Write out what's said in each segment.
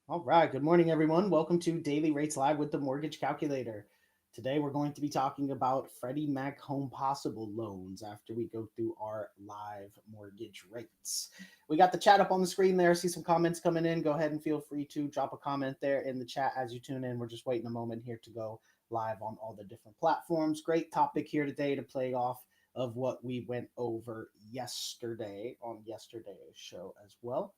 All right. Good morning, everyone. Welcome to Daily Rates Live with the Mortgage Calculator. Today, we're going to be talking about Freddie Mac HomePossible Loans after we go through our live mortgage rates. We got the chat up on the screen there. See some comments coming in. Go ahead and feel free to drop a comment there in the chat as you tune in. We're just waiting a moment here to go live on all the different platforms. Great topic here today to play off of what we went over yesterday on yesterday's show as well.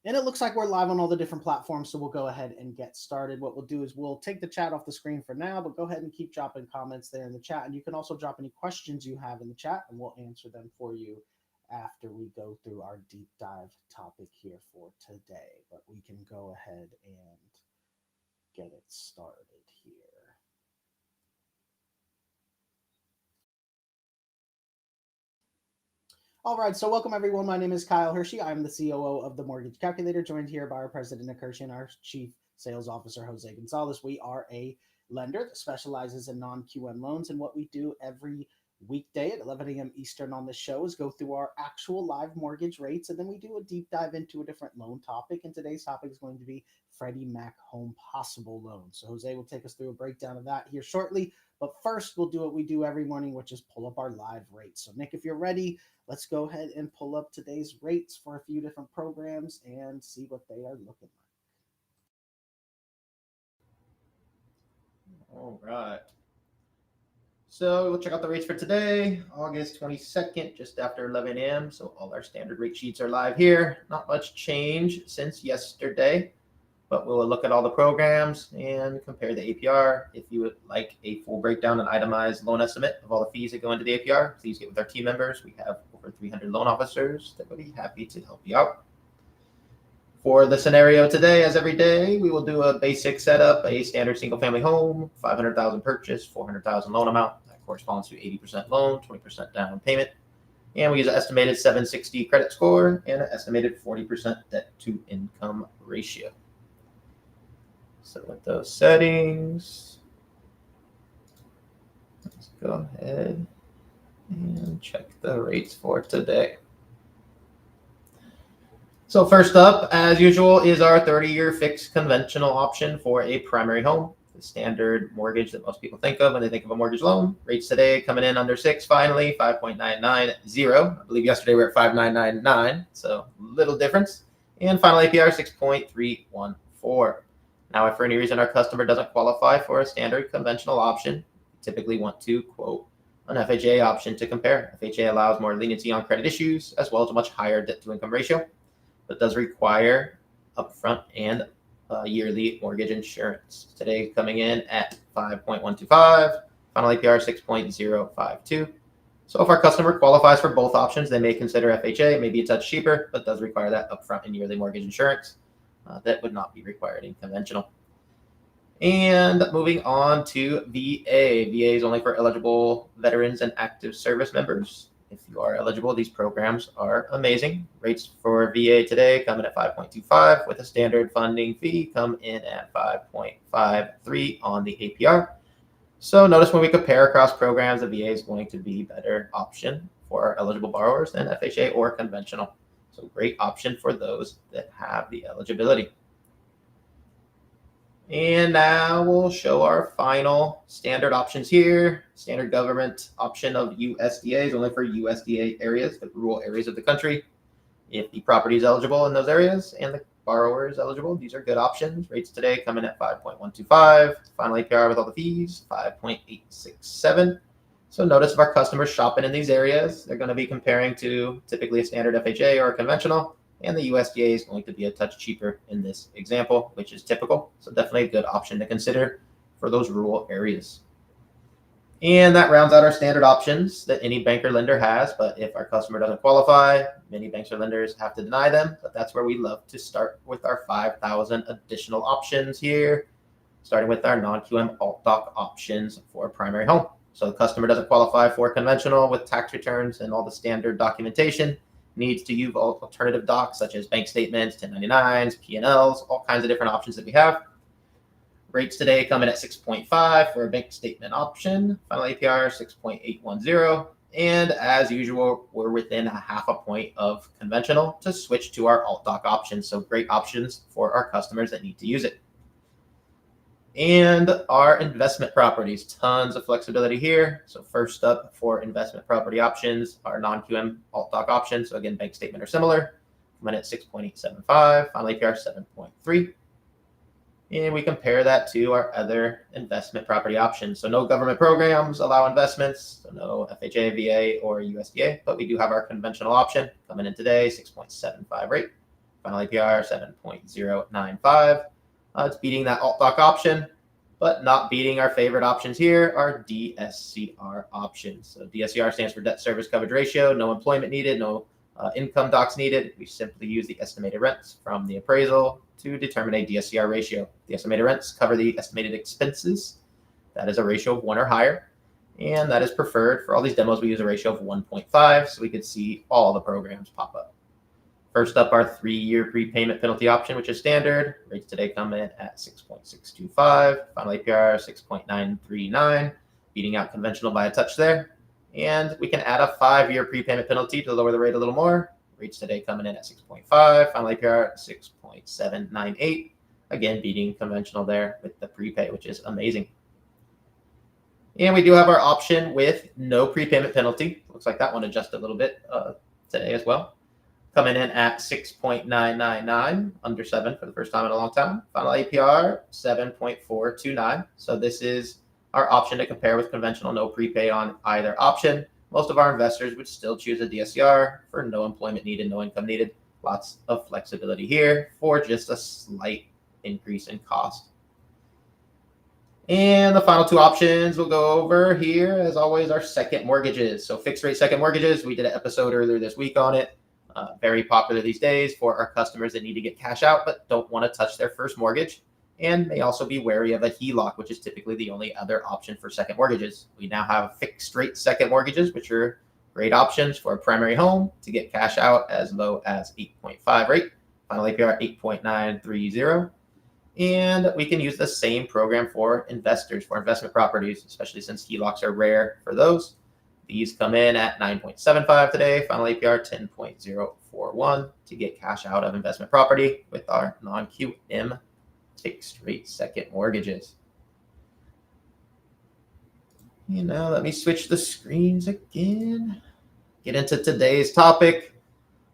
And it looks like we're live on all the different platforms, so we'll go ahead and get started. What we'll do is we'll take the chat off the screen for now, but go ahead and keep dropping comments there in the chat. And you can also drop any questions you have in the chat, and we'll answer them for you after we go through our deep dive topic here for today. But we can go ahead and get it started here. All right, so welcome everyone. My name is Kyle Hershey. I'm the COO of the Mortgage Calculator, joined here by our president, Nick Hershey, and our chief sales officer, Jose Gonzalez. We are a lender that specializes in non-QM loans, and what we do every weekday at 11 a.m. Eastern on this show is go through our actual live mortgage rates, and then we do a deep dive into a different loan topic, and today's topic is going to be Freddie Mac HomePossible Loan. So Jose will take us through a breakdown of that here shortly, but first we'll do what we do every morning, which is pull up our live rates. So Nick, if you're ready, let's go ahead and pull up today's rates for a few different programs and see what they are looking like. All right. So we'll check out the rates for today, August 22nd, just after 11 a.m. So all our standard rate sheets are live here. Not much change since yesterday, but we'll look at all the programs and compare the APR. If you would like a full breakdown and itemized loan estimate of all the fees that go into the APR, please get with our team members. We have over 300 loan officers that would be happy to help you out. For the scenario today, as every day, we will do a basic setup, a standard single-family home, 500,000 purchase, 400,000 loan amount. That corresponds to 80% loan, 20% down payment. And we use an estimated 760 credit score and an estimated 40% debt-to-income ratio. So with those settings, let's go ahead and check the rates for today. So first up, as usual, is our 30-year fixed conventional option for a primary home, the standard mortgage that most people think of when they think of a mortgage loan. Rates today coming in under 6, finally, 5.990. I believe yesterday we were at 5.999, so little difference. And final APR 6.314. Now, if for any reason our customer doesn't qualify for a standard conventional option, we typically want to quote an FHA option to compare. FHA allows more leniency on credit issues, as well as a much higher debt-to-income ratio, but does require upfront and yearly mortgage insurance. Today coming in at 5.125, final APR 6.052. So if our customer qualifies for both options, they may consider FHA, maybe a touch cheaper, but does require that upfront and yearly mortgage insurance. That would not be required in conventional. And moving on to VA. VA is only for eligible veterans and active service members. If you are eligible, these programs are amazing. Rates for VA today come in at 5.25 with a standard funding fee come in at 5.53 on the APR. So notice when we compare across programs, the VA is going to be a better option for our eligible borrowers than FHA or conventional. So great option for those that have the eligibility. And now we'll show our final standard options here. Standard government option of USDA is only for USDA areas, the rural areas of the country. If the property is eligible in those areas and the borrower is eligible, these are good options. Rates today come in at 5.125. Final APR with all the fees, 5.867. So notice if our customers shopping in these areas, they're going to be comparing to typically a standard FHA or a conventional. And the USDA is going to be a touch cheaper in this example, which is typical. So definitely a good option to consider for those rural areas. And that rounds out our standard options that any bank or lender has. But if our customer doesn't qualify, many banks or lenders have to deny them. But that's where we love to start with our 5,000 additional options here, starting with our non-QM alt-doc options for a primary home. So the customer doesn't qualify for conventional with tax returns and all the standard documentation, needs to use alternative docs such as bank statements, 1099s, P&Ls, all kinds of different options that we have. Rates today come in at 6.5 for a bank statement option. Final APR 6.810. And as usual, we're within a half a point of conventional to switch to our alt doc options. So great options for our customers that need to use it. And our investment properties, tons of flexibility here. So first up for investment property options, our non-QM alt doc options. So again, bank statement are similar. Come in at 6.875, final APR 7.3. And we compare that to our other investment property options. So no government programs allow investments, so no FHA, VA, or USDA, but we do have our conventional option coming in today, 6.75 rate, final APR 7.095. It's beating that alt doc option, but not beating our favorite options here, our DSCR options. So DSCR stands for debt service coverage ratio, no employment needed, no income docs needed. We simply use the estimated rents from the appraisal to determine a DSCR ratio. The estimated rents cover the estimated expenses. That is a ratio of 1 or higher. And that is preferred. For all these demos, we use a ratio of 1.5, so we could see all the programs pop up. First up, our 3-year prepayment penalty option, which is standard. Rates today come in at 6.625. Final APR 6.939, beating out conventional by a touch there. And we can add a 5-year prepayment penalty to lower the rate a little more. Rates today coming in at 6.5. Final APR 6.798. Again, beating conventional there with the prepay, which is amazing. And we do have our option with no prepayment penalty. Looks like that one adjusted a little bit today as well. Coming in at 6.999, under 7 for the first time in a long time. Final APR 7.429. So this is our option to compare with conventional no prepay on either option. Most of our investors would still choose a DSCR for no employment needed, no income needed. Lots of flexibility here for just a slight increase in cost. And the final 2 options we'll go over here, as always, are second mortgages. So fixed rate second mortgages, we did an episode earlier this week on it. Very popular these days for our customers that need to get cash out but don't want to touch their first mortgage, and may also be wary of a HELOC, which is typically the only other option for second mortgages. We now have fixed rate second mortgages, which are great options for a primary home to get cash out as low as 8.5 rate, final APR 8.930. And we can use the same program for investors, for investment properties, especially since HELOCs are rare for those. These come in at 9.75 today, final APR 10.041 to get cash out of investment property with our non-QM fixed rate second mortgages. And now let me switch the screens again. Get into today's topic.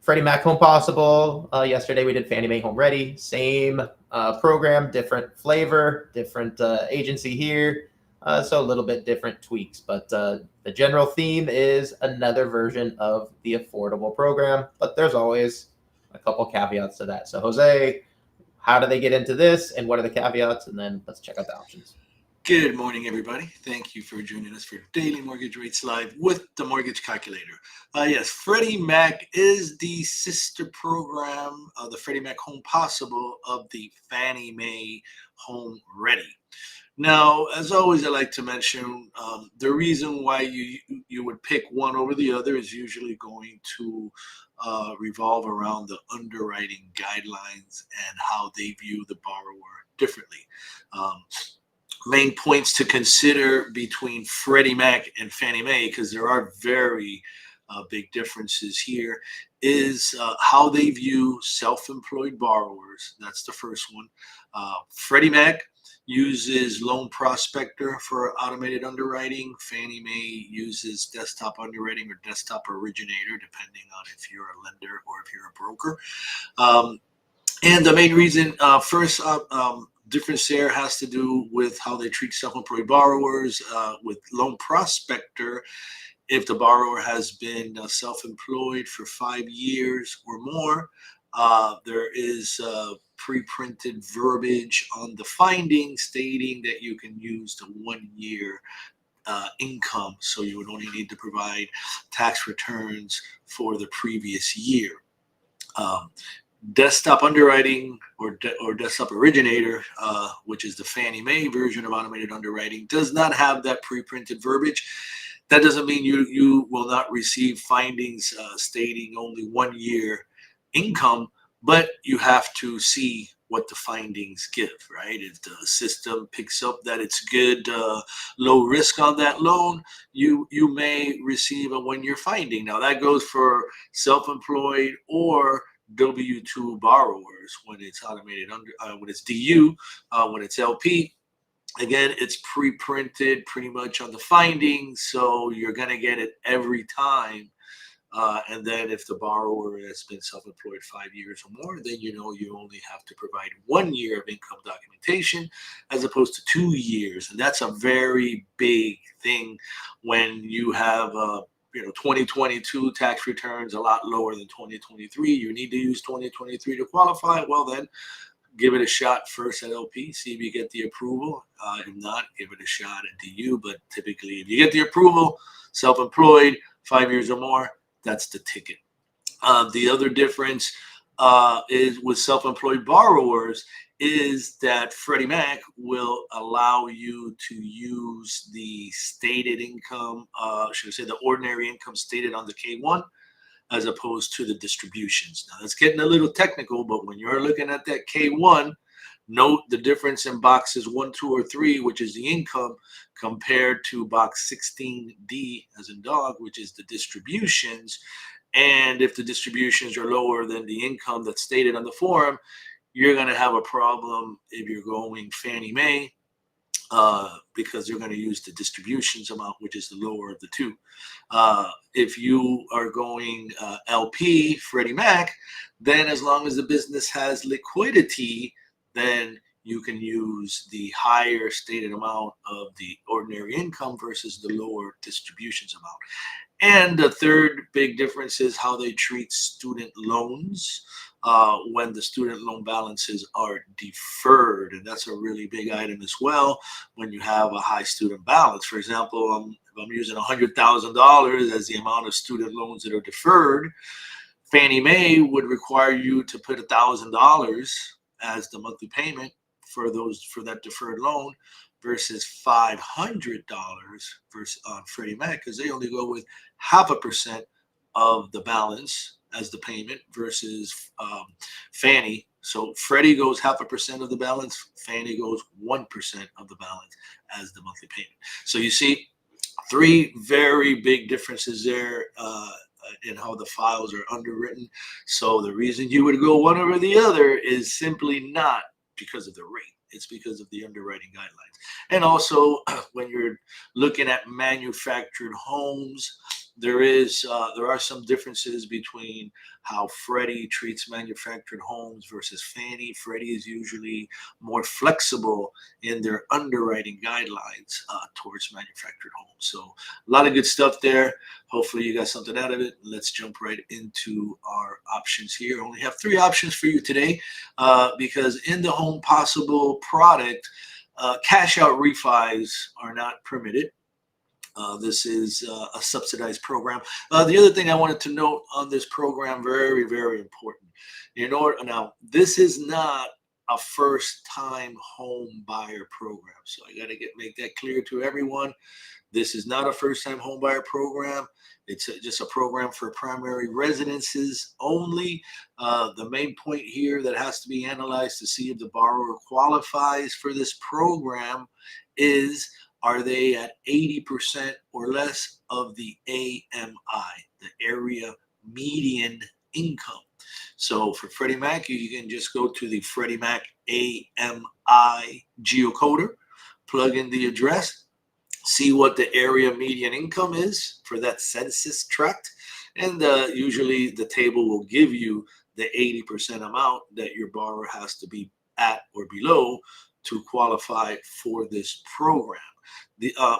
Freddie Mac HomePossible. Yesterday we did Fannie Mae Home Ready. Same program, different flavor, different agency here. So a little bit different tweaks, but the general theme is another version of the affordable program, but there's always a couple caveats to that. So Jose, how do they get into this and what are the caveats? And then let's check out the options. Good morning, everybody. Thank you for joining us for Daily Mortgage Rates Live with the Mortgage Calculator. Yes, Freddie Mac is the sister program of the Freddie Mac HomePossible of the Fannie Mae Home Ready. Now, as always, I like to mention the reason why you would pick one over the other is usually going to revolve around the underwriting guidelines and how they view the borrower differently. Main points to consider between Freddie Mac and Fannie Mae, because there are very big differences here, is how they view self-employed borrowers. That's the first one. Freddie Mac uses Loan Prospector for automated underwriting. Fannie Mae uses desktop underwriting or desktop originator, depending on if you're a lender or if you're a broker. And the main reason, difference there has to do with how they treat self-employed borrowers. With Loan Prospector, if the borrower has been self-employed for 5 years or more, there is pre-printed verbiage on the findings stating that you can use the 1 year income, so you would only need to provide tax returns for the previous year. Desktop underwriting or desktop originator, which is the Fannie Mae version of automated underwriting, does not have that pre-printed verbiage. That doesn't mean you will not receive findings stating only 1 year income, but you have to see what the findings give, right? If the system picks up that it's good, low risk on that loan, you may receive a 1-year finding. Now that goes for self-employed or W-2 borrowers when it's automated when it's DU, when it's LP. Again, it's pre-printed pretty much on the findings, so you're going to get it every time. And then if the borrower has been self-employed 5 years or more, then you only have to provide 1 year of income documentation as opposed to 2 years. And that's a very big thing when you have 2022 tax returns a lot lower than 2023. You need to use 2023 to qualify. Well, then give it a shot first at LP, see if you get the approval. If not, give it a shot at DU. But typically, if you get the approval, self-employed, 5 years or more, that's the ticket. The other difference is with self-employed borrowers is that Freddie Mac will allow you to use the stated income, should I say the ordinary income stated on the K-1, as opposed to the distributions. Now, that's getting a little technical, but when you're looking at that K-1, note the difference in boxes 1, 2, or 3, which is the income, compared to box 16D, as in dog, which is the distributions. And if the distributions are lower than the income that's stated on the form, you're going to have a problem if you're going Fannie Mae, because they're going to use the distributions amount, which is the lower of the two. If you are going LP, Freddie Mac, then as long as the business has liquidity, then you can use the higher stated amount of the ordinary income versus the lower distributions amount. And the third big difference is how they treat student loans when the student loan balances are deferred. And that's a really big item as well when you have a high student balance. For example, if I'm using $100,000 as the amount of student loans that are deferred, Fannie Mae would require you to put $1,000 as the monthly payment for that deferred loan versus $500 on Freddie Mac, because they only go with 0.5% of the balance as the payment versus Fannie. So Freddie goes 0.5% of the balance, Fannie goes 1% of the balance as the monthly payment. So you see 3 very big differences there in how the files are underwritten. So the reason you would go one over the other is simply not because of the rate. It's because of the underwriting guidelines. And also, when you're looking at manufactured homes, there are some differences between how Freddie treats manufactured homes versus Fannie. Freddie is usually more flexible in their underwriting guidelines towards manufactured homes. So a lot of good stuff there. Hopefully you got something out of it. Let's jump right into our options here. I only have 3 options for you today because in the HomePossible product, cash out refis are not permitted. This is a subsidized program. The other thing I wanted to note on this program, very, very important. Now, this is not a first-time home buyer program. So I got to make that clear to everyone. This is not a first-time home buyer program. It's just a program for primary residences only. The main point here that has to be analyzed to see if the borrower qualifies for this program is, are they at 80% or less of the AMI, the area median income? So for Freddie Mac, you can just go to the Freddie Mac AMI geocoder, plug in the address, see what the area median income is for that census tract, and usually the table will give you the 80% amount that your borrower has to be at or below to qualify for this program.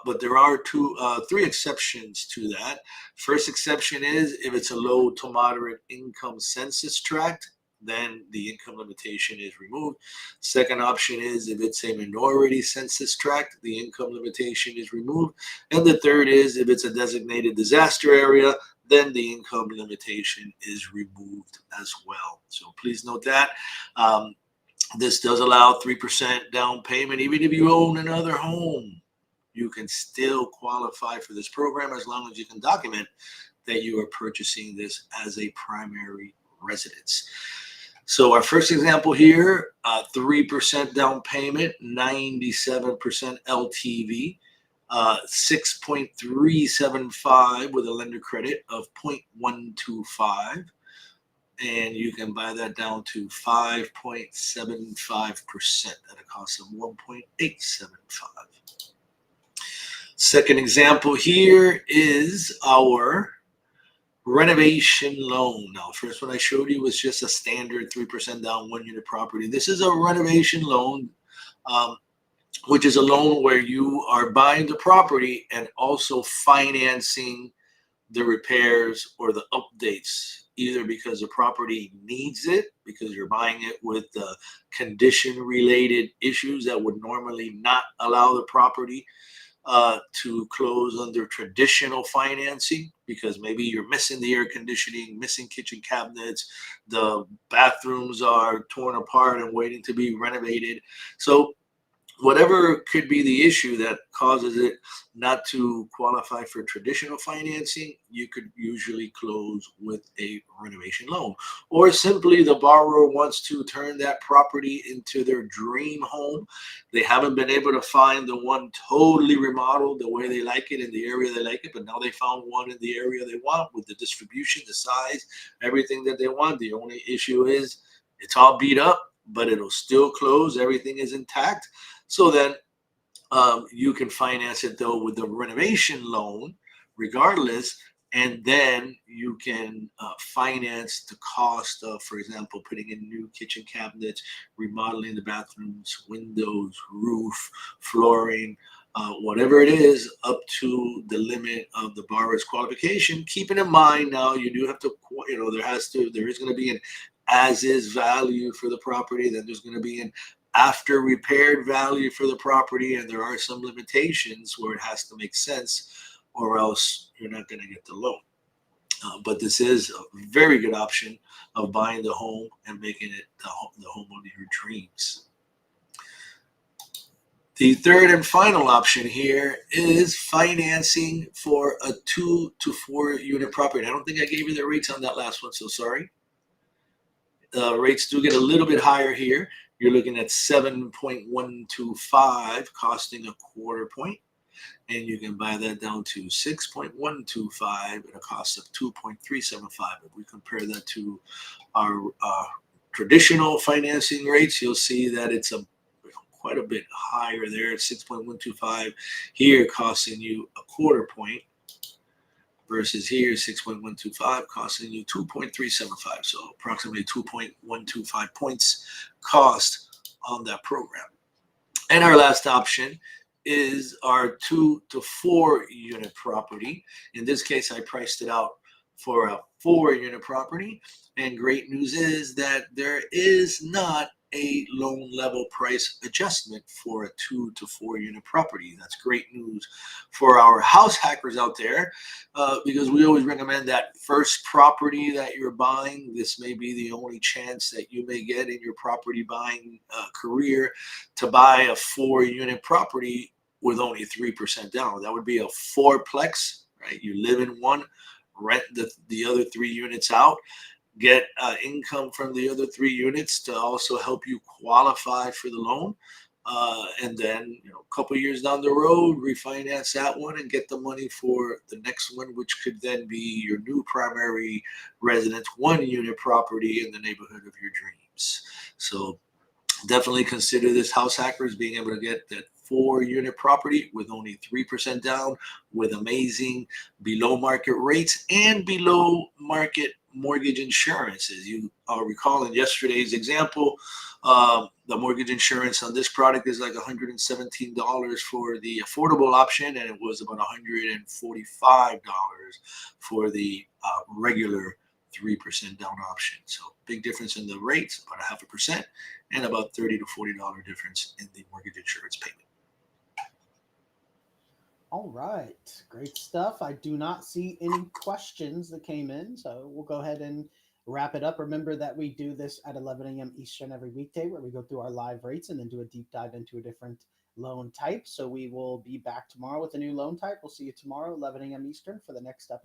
But there are 3 exceptions to that. First exception is if it's a low to moderate income census tract, then the income limitation is removed. Second option is if it's a minority census tract, the income limitation is removed. And the third is if it's a designated disaster area, then the income limitation is removed as well. So please note that. This does allow 3% down payment. Even if you own another home, you can still qualify for this program as long as you can document that you are purchasing this as a primary residence. So our first example here, 3% down payment, 97% LTV, 6.375 with a lender credit of 0.125. And you can buy that down to 5.75% at a cost of 1.875. Second example here is our renovation loan. Now, first one I showed you was just a standard 3% down, 1 unit property. This is a renovation loan, which is a loan where you are buying the property and also financing the repairs or the updates, either because the property needs it, because you're buying it with condition related issues that would normally not allow the property to close under traditional financing, because maybe you're missing the air conditioning, missing kitchen cabinets, the bathrooms are torn apart and waiting to be renovated. So whatever could be the issue that causes it not to qualify for traditional financing, you could usually close with a renovation loan. Or simply the borrower wants to turn that property into their dream home. They haven't been able to find the one totally remodeled the way they like it in the area they like it, but now they found one in the area they want with the distribution, the size, everything that they want. The only issue is it's all beat up, but it'll still close. Everything is intact. So then you can finance it though with the renovation loan regardless, and then you can finance the cost of, for example, putting in new kitchen cabinets, remodeling the bathrooms, windows, roof, flooring, whatever it is, up to the limit of the borrower's qualification. Keeping in mind now, you do have to, there is going to be an as is value for the property, then there's going to be an after repaired value for the property, and there are some limitations where it has to make sense or else you're not going to get the loan. But this is a very good option of buying the home and making it the home of your dreams. The third and final option here is financing for a 2 to 4 unit property. I don't think I gave you the rates on that last one, so sorry. Rates do get a little bit higher here. You're looking at 7.125 costing a quarter point, and you can buy that down to 6.125 at a cost of 2.375. If we compare that to our traditional financing rates, you'll see that it's quite a bit higher there at 6.125 here, costing you a quarter point, versus here 6.125 costing you 2.375, so approximately 2.125 points cost on that program. And our last option is our 2 to 4 unit property. In this case, I priced it out for a 4 unit property, and great news is that there is not a loan level price adjustment for a 2 to 4 unit property. That's great news for our house hackers out there, because we always recommend that first property that you're buying, this may be the only chance that you may get in your property buying career to buy a 4 unit property with only 3% down. That would be a fourplex, right? You live in one, rent the other 3 units out, get income from the other 3 units to also help you qualify for the loan. And then, a couple of years down the road, refinance that one and get the money for the next one, which could then be your new primary residence, 1 unit property in the neighborhood of your dreams. So definitely consider this, house hackers, being able to get that 4 unit property with only 3% down, with amazing below market rates and below market mortgage insurance. As you recall in yesterday's example, the mortgage insurance on this product is like $117 for the affordable option, and it was about $145 for the regular 3% down option. So big difference in the rates, about 0.5%, and about $30 to $40 difference in the mortgage insurance payment. All right, great stuff. I do not see any questions that came in, so we'll go ahead and wrap it up. Remember that we do this at 11 a.m. Eastern every weekday, where we go through our live rates and then do a deep dive into a different loan type. So we will be back tomorrow with a new loan type. We'll see you tomorrow, 11 a.m. Eastern, for the next episode.